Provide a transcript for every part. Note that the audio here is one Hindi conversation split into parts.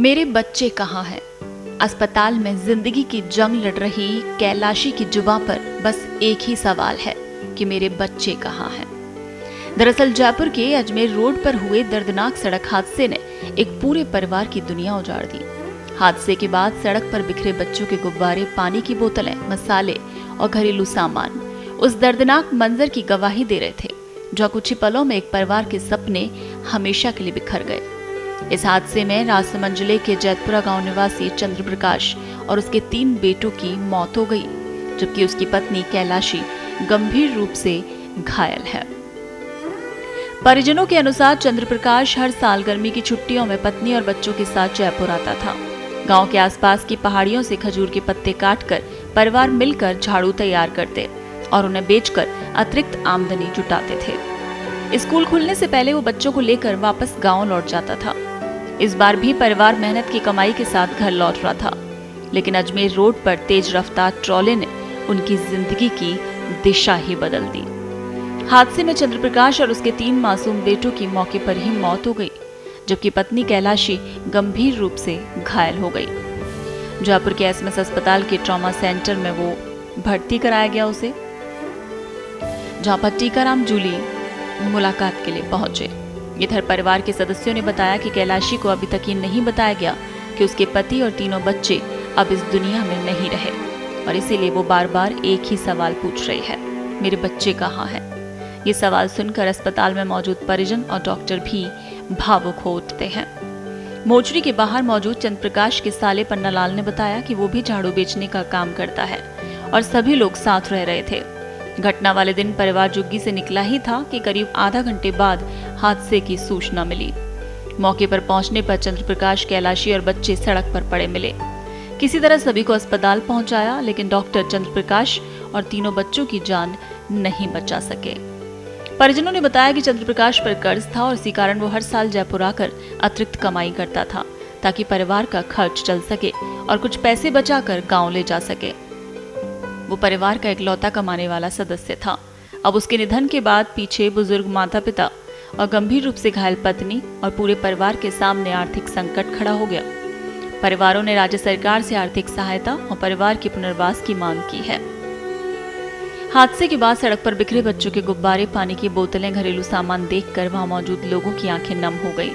मेरे बच्चे कहाँ हैं? अस्पताल में जिंदगी की जंग लड़ रही कैलाशी की जुबां पर बस एक ही सवाल है कि मेरे बच्चे कहाँ हैं। दरअसल जयपुर के अजमेर रोड पर हुए दर्दनाक सड़क हादसे ने एक पूरे परिवार की दुनिया उजाड़ दी। हादसे के बाद सड़क पर बिखरे बच्चों के गुब्बारे, पानी की बोतलें, मसाले और घरेलू सामान उस दर्दनाक मंजर की गवाही दे रहे थे जो कुछ ही पलों में एक परिवार के सपने हमेशा के लिए बिखर गए। इस हादसे में राजसमंद जिले के जैतपुरा गांव निवासी चंद्र प्रकाश और उसके 3 बेटों की मौत हो गई, जबकि उसकी पत्नी कैलाशी गंभीर रूप से घायल है। परिजनों के अनुसार चंद्र प्रकाश हर साल गर्मी की छुट्टियों में पत्नी और बच्चों के साथ जयपुर आता था। गांव के आसपास की पहाड़ियों से खजूर के पत्ते काटकर परिवार मिलकर झाड़ू तैयार करते और उन्हें बेचकर अतिरिक्त आमदनी जुटाते थे। स्कूल खुलने से पहले वो बच्चों को लेकर वापस गांव लौट जाता था। इस बार भी परिवार मेहनत की कमाई के साथ घर लौट रहा था, लेकिन अजमेर रोड पर तेज रफ्तार ट्रॉले ने उनकी जिंदगी की दिशा ही बदल दी। हादसे में चंद्र प्रकाश और उसके 3 मासूम बेटों की मौके पर ही मौत हो गई, जबकि पत्नी कैलाशी गंभीर रूप से घायल हो गई। जयपुर के एसएमएस अस्पताल के ट्रॉमा सेंटर में वो भर्ती कराया गया उसे, जहां पर टीकाराम जूली मुलाकात के लिए पहुंचे। इधर परिवार के सदस्यों ने बताया कि कैलाशी को अभी तक ये नहीं बताया गया कि उसके पति और तीनों बच्चे अब इस दुनिया में नहीं रहे और इसीलिए वो बार बार एक ही सवाल पूछ रही है, मेरे बच्चे कहाँ हैं? ये सवाल सुनकर अस्पताल में मौजूद परिजन और डॉक्टर भी भावुक हो उठते हैं। मोचरी के बाहर मौजूद चंद्र प्रकाश के साले पन्नालाल ने बताया कि वो भी झाड़ू बेचने का काम करता है और सभी लोग साथ रह रहे थे। घटना वाले दिन परिवार जुग्गी से निकला ही था कि करीब आधा घंटे बाद हादसे की सूचना मिली। मौके पर पहुंचने पर चंद्र प्रकाश, कैलाशी और बच्चे सड़क पर पड़े मिले। किसी तरह सभी को अस्पताल पहुंचाया, लेकिन डॉक्टर चंद्र प्रकाश और तीनों बच्चों की जान नहीं बचा सके। परिजनों ने बताया कि चंद्र प्रकाश पर कर्ज था और इसी कारण वो हर साल जयपुर आकर अतिरिक्त कमाई करता था ताकि परिवार का खर्च चल सके और कुछ पैसे बचाकर गांव ले जा सके। वो परिवार का इकलौता कमाने वाला सदस्य था। अब उसके निधन के बाद पीछे बुजुर्ग माता पिता और गंभीर रूप से घायल पत्नी और पूरे परिवार के सामने आर्थिक संकट खड़ा हो गया। परिवारों ने राज्य सरकार से आर्थिक सहायता और परिवार के पुनर्वास की मांग की है। हादसे के बाद सड़क पर बिखरे बच्चों के गुब्बारे, पानी की बोतलें, घरेलू सामान देखकर वहां मौजूद लोगों की आंखें नम हो गई।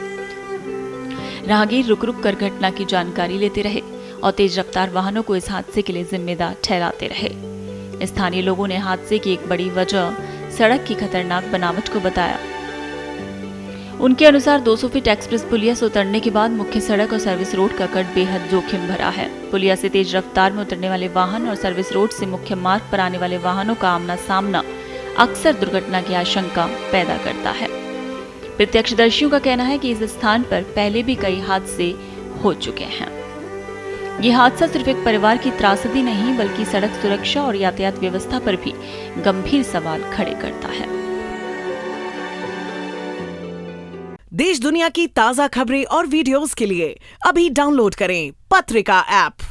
राहगीर रुक रुक कर घटना की जानकारी लेते रहे और तेज रफ्तार वाहनों को इस हादसे के लिए जिम्मेदार ठहराते रहे। स्थानीय लोगों ने हादसे की एक बड़ी वजह सड़क की खतरनाक बनावट को बताया। उनके अनुसार 200 फीट एक्सप्रेस पुलिया से उतरने के बाद मुख्य सड़क और सर्विस रोड का कट बेहद जोखिम भरा है। पुलिया से तेज रफ्तार में उतरने वाले वाहन और सर्विस रोड से मुख्य मार्ग पर आने वाले वाहनों का आमना सामना अक्सर दुर्घटना की आशंका पैदा करता है। प्रत्यक्षदर्शियों का कहना है कि इस स्थान पर पहले भी कई हादसे हो चुके हैं। ये हादसा सिर्फ एक परिवार की त्रासदी नहीं, बल्कि सड़क सुरक्षा और यातायात व्यवस्था पर भी गंभीर सवाल खड़े करता है। देश दुनिया की ताजा खबरें और वीडियोस के लिए अभी डाउनलोड करें पत्रिका ऐप।